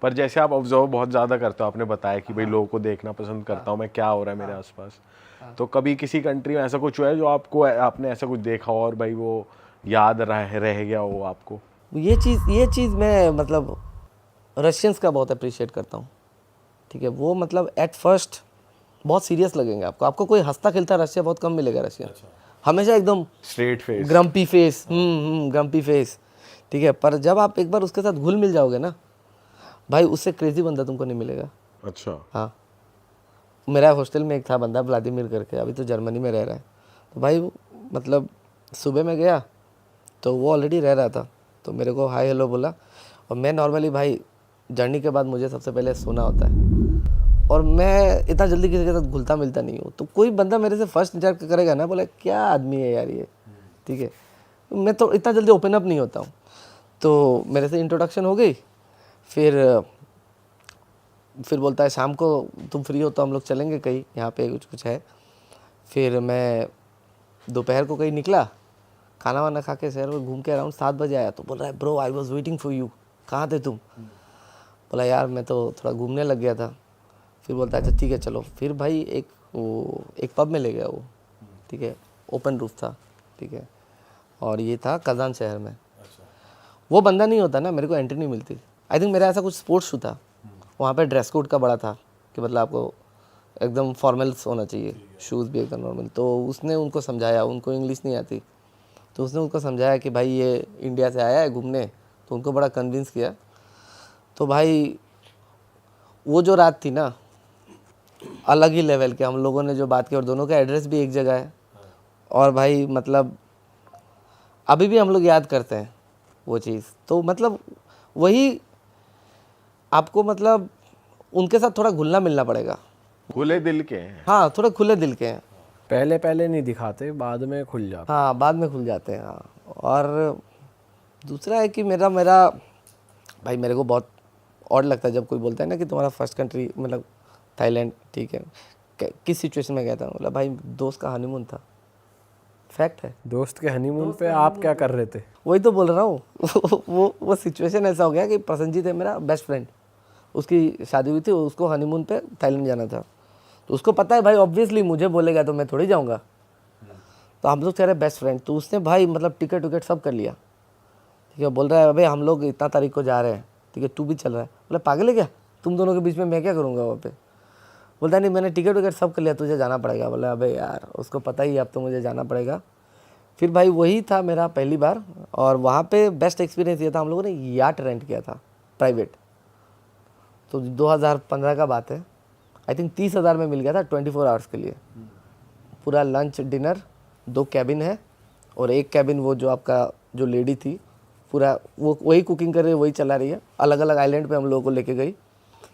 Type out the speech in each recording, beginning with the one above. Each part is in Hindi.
पर जैसे आप ऑब्जर्व बहुत ज़्यादा करते हो, आपने बताया कि भाई लोगों को देखना पसंद करता हूँ मैं, क्या हो रहा है मेरे आसपास, तो कभी किसी कंट्री में ऐसा कुछ हुआ है जो आपको, आपने ऐसा कुछ देखा हो और भाई वो याद रह गया हो आपको? ये चीज़ मैं मतलब रशियंस का बहुत अप्रिशिएट करता हूँ। ठीक है, वो मतलब एट फर्स्ट बहुत सीरियस लगेंगे आपको, आपको कोई हंसता खेलता रशिया बहुत कम मिलेगा रशियन। हमेशा एकदम straight face. Grumpy face, grumpy face. ठीक है, पर जब आप एक बार उसके साथ घुल मिल जाओगे ना भाई, उससे क्रेजी बंदा तुमको नहीं मिलेगा। अच्छा। हाँ, मेरा हॉस्टल में एक था बंदा व्लादिमीर करके, अभी तो जर्मनी में रह रहा है। तो भाई मतलब सुबह में गया तो वो ऑलरेडी रह रहा था, तो मेरे को हाय हेलो बोला। और मैं नॉर्मली भाई जर्नी के बाद मुझे सबसे पहले सोना होता है, और मैं इतना जल्दी किसी के साथ घुलता मिलता नहीं हूँ। तो कोई बंदा मेरे से फर्स्ट इंटरेक्ट करेगा ना, बोला क्या आदमी है यार ये, ठीक है, मैं तो इतना जल्दी ओपन अप नहीं होता हूँ। तो मेरे से इंट्रोडक्शन हो गई, फिर बोलता है शाम को तुम फ्री हो तो हम लोग चलेंगे कहीं, यहाँ पे कुछ कुछ है। फिर मैं दोपहर को कहीं निकला, खाना वाना खा के शहर में घूम के अराउंड 7 बजे आया। तो बोल रहा है bro I was waiting for you, कहाँ थे तुम? बोला यार मैं तो थोड़ा घूमने लग गया था। फिर बोलता है अच्छा ठीक है चलो। फिर भाई एक पब में ले गया वो, ठीक है, ओपन रूफ था, ठीक है, और ये था कजान शहर में। वो बंदा नहीं होता ना, मेरे को एंट्री नहीं मिलती। आई थिंक मेरा ऐसा कुछ स्पोर्ट्स शू था, वहाँ पे ड्रेस कोड का बड़ा था कि मतलब आपको एकदम फॉर्मल्स होना चाहिए, शूज़ भी एकदम नॉर्मल। तो उसने उनको समझाया, उनको इंग्लिश नहीं आती, तो उसने उनको समझाया कि भाई ये इंडिया से आया है घूमने, तो उनको बड़ा कन्विंस किया। तो भाई वो जो रात थी ना, अलग ही लेवल के हम लोगों ने जो बात की, और दोनों का एड्रेस भी एक जगह है। और भाई मतलब अभी भी हम लोग याद करते हैं वो चीज़। तो मतलब वही आपको मतलब उनके साथ थोड़ा घुलना मिलना पड़ेगा। खुले दिल के हैं। हाँ, थोड़ा खुले दिल के हैं। पहले पहले नहीं दिखाते, बाद में खुल जाते। हाँ, बाद में खुल जाते हैं। हाँ, और दूसरा है कि मेरा मेरा भाई मेरे को बहुत ऑड लगता है जब कोई बोलता है ना कि तुम्हारा फर्स्ट कंट्री मतलब थाईलैंड, ठीक है, किस सिचुएशन में गया था? मतलब भाई दोस्त का हनीमून था, फैक्ट है। दोस्त के हनीमून पे आप क्या कर रहे थे? वही तो बोल रहा हूँ वो सिचुएशन ऐसा हो गया कि प्रसन्नजीत है मेरा बेस्ट फ्रेंड, उसकी शादी हुई थी, उसको हनीमून पे थाईलैंड जाना था। तो उसको पता है भाई ऑब्वियसली मुझे बोलेगा तो मैं थोड़ी जाऊँगा। तो हम लोग कह रहे बेस्ट फ्रेंड, तो उसने भाई मतलब टिकट विकेट सब कर लिया, ठीक है। बोल रहा है अबे हम लोग इतना तारीख को जा रहे हैं, ठीक है, तू भी चल रहा है। बोला पागल है क्या, तुम दोनों के बीच में मैं क्या करूँगा वहाँ पे? बोलता नहीं मैंने टिकट विकेट सब कर लिया, तुझे जाना पड़ेगा। बोला अबे यार उसको पता ही है अब तो मुझे जाना पड़ेगा। फिर भाई वही था मेरा पहली बार, और वहाँ पे बेस्ट एक्सपीरियंस ये था, हम लोगों ने याट रेंट किया था प्राइवेट। तो 2015 का बात है, आई थिंक 30,000 में मिल गया था 24 आवर्स के लिए। पूरा लंच डिनर, 2 कैबिन है, और एक कैबिन वो जो आपका जो लेडी थी पूरा वो वही कुकिंग कर रही है, वही चला रही है। अलग अलग आइलैंड पे हम लोगों को लेके गई।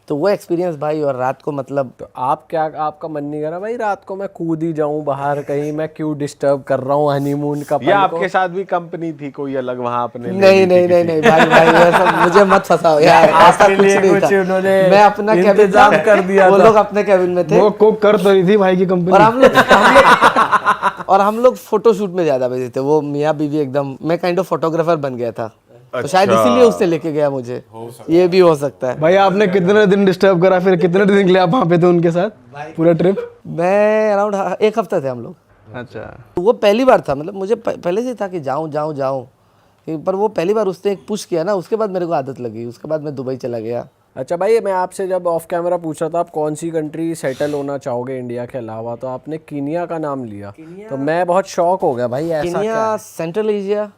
तो वो एक्सपीरियंस भाई, और रात को मतलब तो आपका मन नहीं करा भाई रात को मैं कूद ही जाऊं बाहर कहीं, मैं क्यों डिस्टर्ब कर रहा हूँ हनीमून का पल या को? आपके साथ भी कंपनी थी कोई अलग वहां आपने ले नहीं ली थी नहीं नहीं किसी नहीं भाई भाई ऐसा मुझे मत फंसाओ यार, ऐसा आपके कुछ लिए नहीं कुछ था। उन्होंने मैं अपना कैबिन इंतजाम कर दिया वो था। लोग अपने कैबिन में थे, वो कुक कर तो रही थी भाई की कंपनी। और हम लोग फोटो शूट में ज्यादा बिजी थे। वो मियाँ बीवी एकदम, मैं काइंड ऑफ फोटोग्राफर बन गया था, तो शायद इसीलिए उससे लेके गया मुझे, ये भी हो सकता है। भाई आपने कितने दिन डिस्टर्ब करा, फिर कितने दिन के लिए आप वहाँ पे थे उनके साथ पूरा ट्रिप? मैं अराउंड 1 हफ्ता थे हम लोग। अच्छा, तो वो पहली बार था, मतलब मुझे पहले से था कि जाऊं जाऊं जाऊं, पर वो पहली बार उसने एक पुश किया ना, उसके बाद मेरे को आदत लगी। उसके बाद मैं दुबई चला गया। अच्छा भाई, मैं आपसे जब ऑफ कैमरा पूछ रहा था आप कौन सी कंट्री सेटल होना चाहोगे इंडिया के अलावा, तो आपने कीनिया का नाम लिया। तो मैं बहुत शॉक हो गया भाई, ऐसा क्या कीनिया है? सेंट्रल एशिया,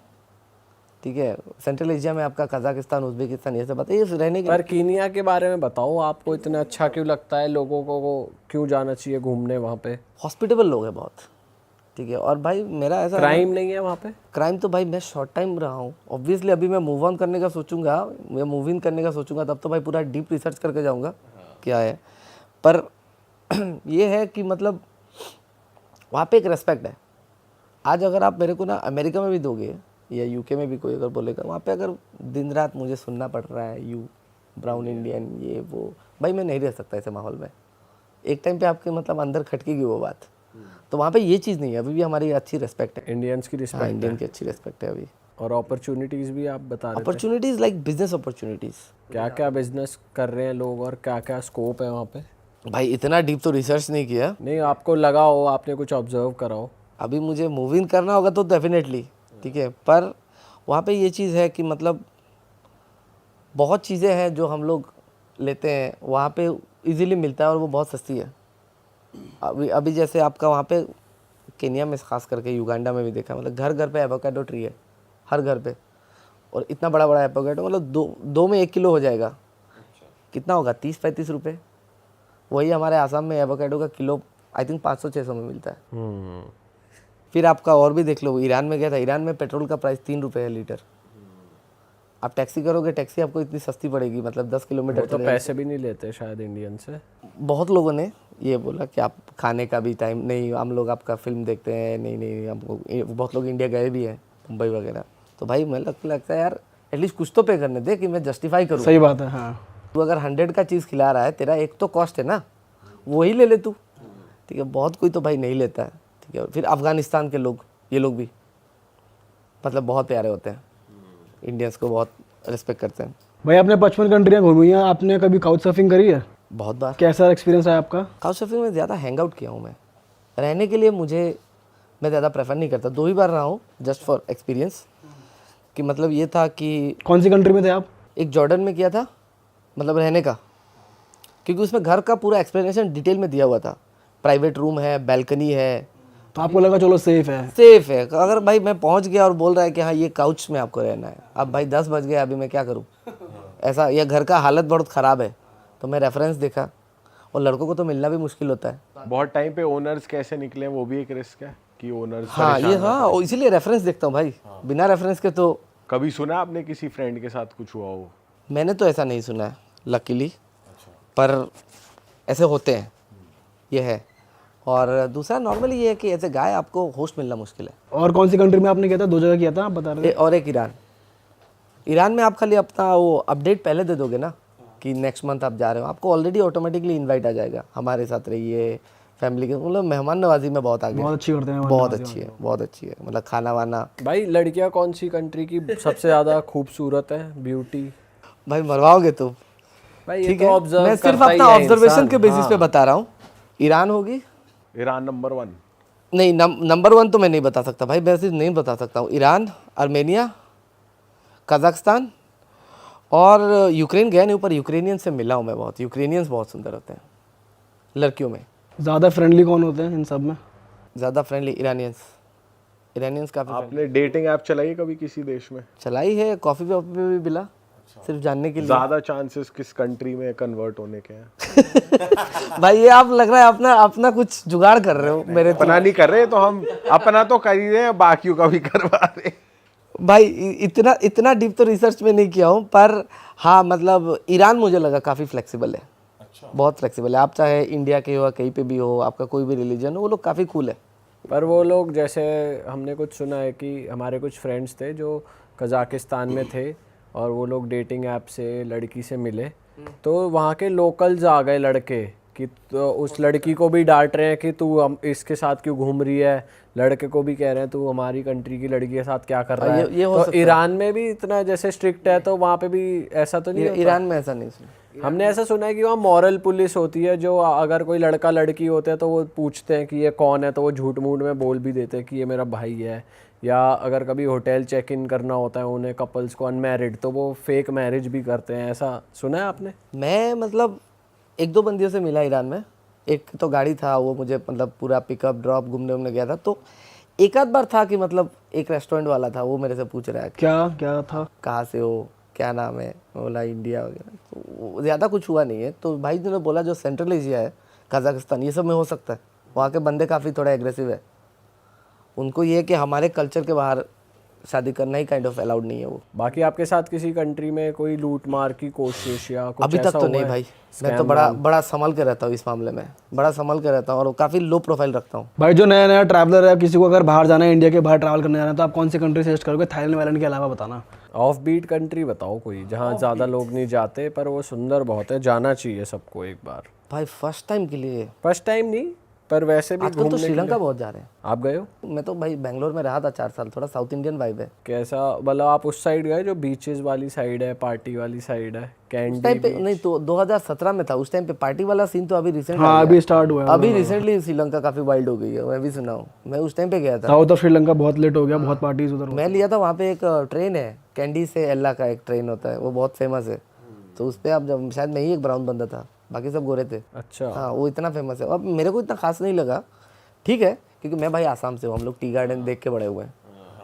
ठीक है, सेंट्रल एशिया में आपका कजाकिस्तान, उज्बेकिस्तान, ये सब बताइए रहने के। पर कीनिया के बारे में बताओ, आपको इतना अच्छा क्यों लगता है? लोगों को क्यों जाना चाहिए घूमने वहाँ पे? हॉस्पिटेबल लोग हैं बहुत, ठीक है। और भाई मेरा ऐसा क्राइम नहीं है वहाँ पे? क्राइम तो भाई मैं शॉर्ट टाइम रहा हूँ, ऑब्वियसली अभी मैं मूव ऑन करने का सोचूंगा, मैं मूव इन करने का सोचूंगा, तब तो भाई पूरा डीप रिसर्च करके जाऊंगा क्या है। पर ये है कि मतलब वहाँ पे एक रेस्पेक्ट है। आज अगर आप मेरे को ना अमेरिका में भी दोगे या यूके में भी कोई अगर बोलेगा, वहाँ पे अगर दिन रात मुझे सुनना पड़ रहा है यू ब्राउन इंडियन ये वो, भाई मैं नहीं रह सकता ऐसे माहौल में। एक टाइम पे आपके मतलब अंदर खटकेगी वो बात। तो वहाँ पे ये चीज़ नहीं है, अभी भी हमारी अच्छी रेस्पेक्ट है, इंडियंस की हाँ रिस्पेक्ट इंडियन की अच्छी रेस्पेक्ट है अभी। और अपॉर्चुनिटीज भी आप बता रहे थे, अपॉर्चुनिटीज लाइक बिजनेस अपॉर्चुनिटीज। क्या क्या बिजनेस कर रहे हैं लोग और क्या क्या स्कोप है वहाँ पे? भाई इतना डीप तो रिसर्च नहीं किया, नहीं, आपको लगा हो, आपने कुछ ऑब्जर्व करा हो? अभी मुझे मूव इन करना होगा तो डेफिनेटली, ठीक है, पर वहाँ पे ये चीज़ है कि मतलब बहुत चीज़ें हैं जो हम लोग लेते हैं वहाँ पे इजीली मिलता है और वो बहुत सस्ती है। अभी अभी जैसे आपका वहाँ पे केनिया में खास करके, युगांडा में भी देखा, मतलब घर घर पे एवोकाडो ट्री है, हर घर पे, और इतना बड़ा बड़ा एवोकाडो, मतलब दो में 1 किलो हो जाएगा। कितना होगा, 30-35 रुपये। वही हमारे आसाम में एवोकाडो का किलो आई थिंक 500-600 में मिलता है। फिर आपका और भी देख लो, ईरान में गया था, ईरान में पेट्रोल का प्राइस 3 रुपये है लीटर। आप टैक्सी करोगे, टैक्सी आपको इतनी सस्ती पड़ेगी, मतलब 10 किलोमीटर वो तो पैसे भी नहीं लेते शायद इंडियन से। बहुत लोगों ने ये बोला कि आप खाने का भी टाइम नहीं, हम लोग आपका फिल्म देखते हैं, नहीं नहीं हमको, बहुत लोग इंडिया गए भी हैं, मुंबई वगैरह। तो भाई मैं लगता है यार एटलीस्ट कुछ तो पे करने दे कि मैं जस्टिफाई करूँ। सही बात है। हाँ, तू अगर 100 का चीज़ खिला रहा है, तेरा एक तो कॉस्ट है ना, वही ले ले तू, ठीक है। बहुत कोई तो भाई नहीं लेता है, ठीक है। फिर अफगानिस्तान के लोग, ये लोग भी मतलब बहुत प्यारे होते हैं, इंडियंस को बहुत रिस्पेक्ट करते हैं। भाई आपने 55 कंट्रियाँ घूमी हैं, आपने कभी काउच सर्फिंग करी है? बहुत बार। कैसा एक्सपीरियंस रहा आपका? काउच सर्फिंग में ज़्यादा हैंग आउट किया हूँ मैं, रहने के लिए मैं ज़्यादा प्रेफर नहीं करता। 2 ही बार रहा हूँ जस्ट फॉर एक्सपीरियंस, कि मतलब ये था कि कौन सी कंट्री में थे आप? एक जॉर्डन में किया था, मतलब रहने का, क्योंकि उसमें घर का पूरा एक्सप्लेनेशन डिटेल में दिया हुआ था। प्राइवेट रूम है, बैल्कनी है, तो आपको लगा चलो सेफ है? सेफ है। अगर भाई मैं पहुंच गया और बोल रहा है कि हाँ ये काउच में आपको रहना है, अब भाई 10 बज गए, अभी मैं क्या करूँ ऐसा, या घर का हालत बहुत ख़राब है, तो मैं रेफरेंस देखा, और लड़कों को तो मिलना भी मुश्किल होता है। बहुत टाइम पे ओनर्स कैसे निकले वो भी एक रिस्क है कि ओनर्स हाँ ये, हाँ इसीलिए रेफरेंस देखता हूँ भाई, बिना रेफरेंस के तो। कभी सुना आपने किसी फ्रेंड के साथ कुछ हुआ हो? मैंने तो ऐसा नहीं सुना है लकीली, पर ऐसे होते हैं, ये है। और दूसरा नॉर्मली ये है कि ऐसे गाय आपको होस्ट मिलना मुश्किल है। और कौन सी कंट्री में आपने किया था? 2 जगह किया था आप बता रहे थे। और एक ईरान। ईरान में आप खाली अपना वो अपडेट पहले दे दोगे ना कि नेक्स्ट मंथ आप जा रहे हो, आपको ऑलरेडी ऑटोमेटिकली इनवाइट आ जाएगा, हमारे साथ रहिए, फैमिली के, मतलब मेहमान नवाजी में बहुत आगे, बहुत अच्छी करते हैं। बहुत अच्छी है, बहुत अच्छी है, मतलब खाना वाना। भाई लड़कियां कौन सी कंट्री की सबसे ज़्यादा खूबसूरत है, ब्यूटी? भाई मरवाओगे तुम, भाई ये ठीक तो है, ऑब्जर्व मैं सिर्फ करता ही अपना है ऑब्जर्वेशन इंसान। के बेसिस हाँ। पे बता रहा हूँ। ईरान होगी, ईरान नंबर 1? नहीं नंबर 1 तो मैं नहीं बता सकता भाई, मैं सिर्फ नहीं बता सकता हूँ। ईरान, आर्मेनिया, कजाकिस्तान और यूक्रेन गया नहीं, ऊपर यूक्रेनियन से मिला हूँ मैं बहुत। यूक्रेनियंस बहुत सुंदर होते हैं लड़कियों में। ज़्यादा फ्रेंडली कौन होते हैं इन सब में? ज़्यादा फ्रेंडली ईरानियंस काफ़ी। आपने डेटिंग ऐप चलाई है कभी किसी देश में? चलाई है, कॉफ़ी पे भी मिला, सिर्फ जानने के लिए। ज्यादा चांसेस किस कंट्री में कन्वर्ट होने के हैं? भाई ये आप लग रहा है अपना कुछ जुगाड़ कर रहे हो मेरे तो। अपना नहीं कर रहे तो हम अपना तो कर ही रहे हैं, बाकियों का भी करवा रहे हैं। भाई इतना डीप तो रिसर्च में नहीं किया हूँ, पर हाँ मतलब ईरान मुझे लगा काफ़ी फ्लेक्सिबल है। अच्छा। बहुत फ्लेक्सिबल है, आप चाहे इंडिया के हो, कहीं पे भी हो, आपका कोई भी रिलीजन हो, वो लोग काफ़ी कूल है। पर वो लोग, जैसे हमने कुछ सुना है कि हमारे कुछ फ्रेंड्स थे जो कजाकिस्तान में थे और वो लोग डेटिंग ऐप से लड़की से मिले, तो वहाँ के लोकल्स आ गए लड़के कि तो उस लड़की को भी डांट रहे हैं कि तू इसके साथ क्यों घूम रही है, लड़के को भी कह रहे हैं तू हमारी कंट्री की लड़की के साथ क्या कर रहा है। ये हो तो सकता है। ईरान में भी इतना जैसे स्ट्रिक्ट है, तो वहाँ पे भी ऐसा तो नहीं होता? ईरान में ऐसा नहीं सुना। हमने ऐसा सुना है कि वहाँ मॉरल पुलिस होती है, जो अगर कोई लड़का लड़की होते हैं तो वो पूछते हैं कि ये कौन है, तो वो झूठ मूठ में बोल भी देते हैं कि ये मेरा भाई है। या अगर कभी होटल चेक इन करना होता है उन्हें, कपल्स को अनमैरिड, तो वो फेक मैरिज भी करते हैं। ऐसा सुना है आपने? मैं मतलब 1-2 बंदियों से मिला ईरान में। एक तो गाड़ी था, वो मुझे मतलब पूरा पिकअप ड्रॉप घूमने गया था, तो एक आध बार था कि मतलब एक रेस्टोरेंट वाला था, वो मेरे से पूछ रहा है क्या था? कहाँ से हो, क्या नाम है, मैं बोला इंडिया वगैरह। तो ज़्यादा कुछ हुआ नहीं है। तो भाई ने बोला जो सेंट्रल एशिया है, कजाकिस्तान, ये सब में हो सकता है। वहाँ के बंदे काफ़ी थोड़ा एग्रेसिव है, उनको ये है कि हमारे कल्चर के बाहर शादी करना ही काइंड ऑफ अलाउड नहीं है वो। बाकी आपके साथ किसी कंट्री में कोई लूट मार की कोशिश या कुछ अभी तक ऐसा तो हुआ नहीं है? भाई, मैं तो बड़ा संभल के रहता हूँ इस मामले में, बड़ा संभल के रहता हूँ और काफ़ी लो प्रोफाइल रखता हूँ। भाई जो नया ट्रैवलर है, किसी को अगर बाहर जाना है, इंडिया के बाहर ट्रैवल करने जाना है, तो आप कौन सी कंट्री सजेस्ट करोगे थाईलैंड वाईलैंड के अलावा? बताना। ऑफ बीट कंट्री बताओ कोई, जहाँ ज़्यादा लोग नहीं जाते पर वो सुंदर बहुत है, जाना चाहिए सबको एक बार। भाई फर्स्ट टाइम के लिए फर्स्ट टाइम नहीं, पर वैसे भी आजकल तो घूमने के श्रीलंका लिए बहुत जा रहे हैं। आप गए हो? मैं तो भाई बेंगलोर में रहा था 4 साल, थोड़ा साउथ इंडियन वाइब है। कैसा, मतलब आप उस साइड गए जो बीचेस वाली साइड है, पार्टी वाली साइड है, उस कैंडी टाइम पे नहीं, तो 2017 में था, उस टाइम पे पार्टी वाला सीन तो अभी रिसेंट हाँ अभी स्टार्ट हुआ है। अभी रिसेंटली श्रीलंका काफी वाइल्ड हो गई है, मैं भी सुना हूँ। मैं उस टाइम पे गया था, साउथ ऑफ श्रीलंका बहुत लेट हो गया, बहुत पार्टीज उधर। मैं लिया था वहाँ पे एक ट्रेन है, कैंडी से एल्ला का एक ट्रेन होता है, वो बहुत फेमस है। तो उस पर आप जब, शायद मैं ही एक ब्राउन बंदा था, बाकी सब गोरे थे। अच्छा। हाँ वो इतना फेमस है। अब मेरे को इतना खास नहीं लगा, ठीक है, क्योंकि मैं भाई आसाम से हूँ, हम लोग टी गार्डन देख के बड़े हुए हैं,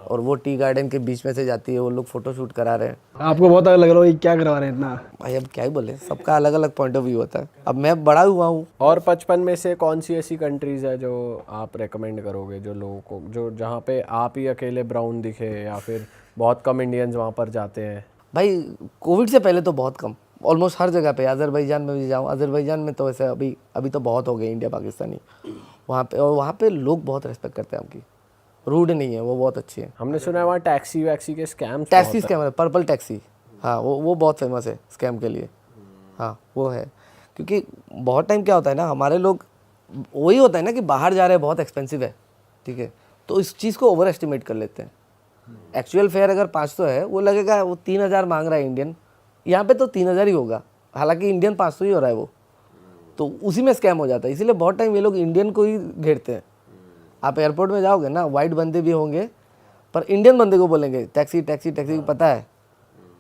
और वो टी गार्डन के बीच में से जाती है, वो लोग फोटो शूट करा रहे हैं। आपको बहुत अलग लग रहा है, क्या करवा रहे हैं इतना? भाई अब क्या ही बोले, सबका अलग अलग पॉइंट ऑफ व्यू होता है। अब मैं बड़ा हुआ हूँ। और 55 में से कौन सी ऐसी कंट्रीज है जो आप रेकमेंड करोगे, जो लोगों को, जो जहाँ पे आप ही अकेले ब्राउन दिखे, या फिर बहुत कम इंडियंस वहाँ पर जाते हैं? भाई कोविड से पहले तो बहुत कम, ऑलमोस्ट हर जगह पे, अजरबैजान में भी जाऊँ, अजरबैजान में तो वैसे अभी तो बहुत हो गए इंडिया पाकिस्तानी वहाँ पे, और वहाँ पे लोग बहुत रेस्पेक्ट करते हैं आपकी, रूड नहीं है, वो बहुत अच्छी है। हमने सुना है वहाँ टैक्सी वैक्सी के स्कैम्स टैक्सी स्कैम है, पर्पल टैक्सी, हाँ वो बहुत फेमस है स्कैम के लिए। हाँ वो है, क्योंकि बहुत टाइम क्या होता है ना, हमारे लोग, वही होता है ना कि बाहर जा रहे हैं, बहुत एक्सपेंसिव है, ठीक है, तो इस चीज़ को ओवर एस्टिमेट कर लेते हैं। एक्चुअल फेयर अगर 500 है, वो लगेगा वो 3000 मांग रहा है इंडियन, यहाँ पे तो 3000 ही होगा, हालांकि इंडियन 500 ही हो रहा है वो, तो उसी में स्कैम हो जाता है। इसीलिए बहुत टाइम ये लोग इंडियन को ही घेरते हैं। आप एयरपोर्ट में जाओगे ना, वाइट बंदे भी होंगे, पर इंडियन बंदे को बोलेंगे टैक्सी टैक्सी टैक्सी, पता है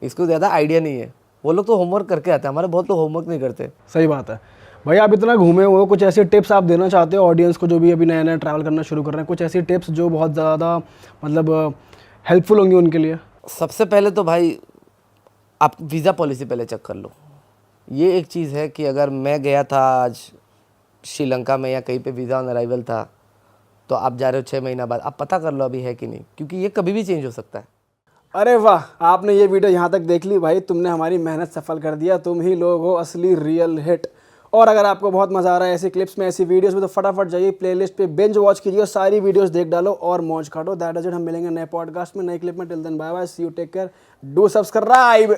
इसको ज़्यादा आइडिया नहीं है। वो लोग तो होमवर्क करके आते हैं, हमारे बहुत लोग होमवर्क नहीं करते। सही बात है। भाई आप इतना घूमे हुए हो, कुछ ऐसी टिप्स आप देना चाहते हो ऑडियंस को जो भी अभी नया नया ट्रैवल करना शुरू कर रहे हैं? कुछ ऐसी टिप्स जो बहुत ज़्यादा मतलब हेल्पफुल होंगी उनके लिए? सबसे पहले तो भाई आप वीज़ा पॉलिसी पहले चेक कर लो। ये एक चीज़ है कि अगर मैं गया था आज श्रीलंका में या कहीं पे वीज़ा ऑन अराइवल था, तो आप जा रहे हो 6 महीना बाद, आप पता कर लो अभी है कि नहीं, क्योंकि ये कभी भी चेंज हो सकता है। अरे वाह, आपने ये वीडियो यहाँ तक देख ली भाई, तुमने हमारी मेहनत सफल कर दिया। तुम ही लोग हो असली रियल हिट। और अगर आपको बहुत मज़ा आ रहा है ऐसी क्लिप्स में, ऐसी वीडियोस में, तो फटाफट जाइए प्लेलिस्ट पे बिंज वॉच कीजिए और सारी वीडियोस देख डालो और मौज काटो। That is it. हम मिलेंगे नए पॉडकास्ट में, नए क्लिप में। Till then bye bye, see you, take care, do subscribe.